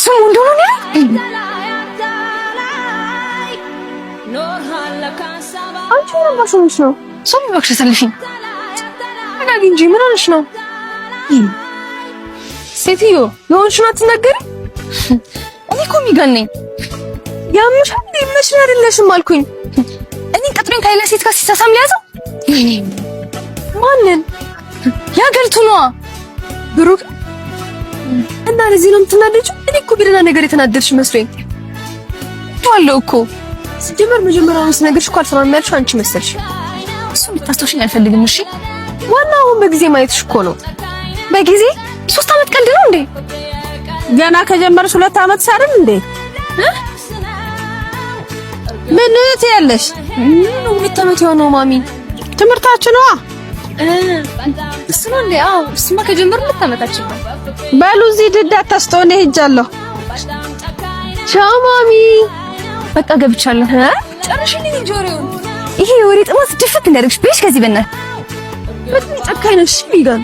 ስሙ እንደሆነ ነው። አንቺ ምን ባሽንሽ ነው? ሰው እባክሽ ሰልፊኝ አናግ እንጂ ምን ሆነሽ ነው? ሴትዮ የሆንሽውን አትናገሪ። እኔ እኮ የሚገነኝ ያምሻል እንዴ አይደለሽም አልኩኝ። እኔ ቀጥሮኝ ከሌላ ሴት ጋር ሲሳሳም ሊያዘው ማንን? ያገልቱ ነዋ ብሩክ። እና ለዚህ ነው የምትናደጂው? እኔ እኮ ቢደና ነገር የተናደድሽ መስሎኝ ዋለው እኮ ሲጀመር መጀመሪያውን ስነግርሽ እኮ አልፈራም ያልሽው አንቺ መሰልሽ። እሱ ልታስተውሽኝ አልፈልግም። እሺ ዋናው አሁን በጊዜ ማየትሽ እኮ ነው። በጊዜ 3 አመት ቀልድ ነው እንዴ? ገና ከጀመርሽ 2 አመት ሳይደል እንዴ? ምን ትያለሽ? 2 አመት የሆነው ማሚ ትምህርታችሁ ነው። እሱ ነው እንዴ? አዎ እሱማ ከጀመርን 2 አመታችን ነው። በሉ እዚህ ድዳት ታስተውኔ ሄጃለሁ። ቻው ማሚ። በቃ ገብቻለሁ። ጨርሽልኝ ጆሮውን። ይሄ የወሬ ጥማት ድፍት እንዳደርግሽ በሽ ከዚህ በእናትሽ በጣም ጨካኝ ነሽ ሚጋን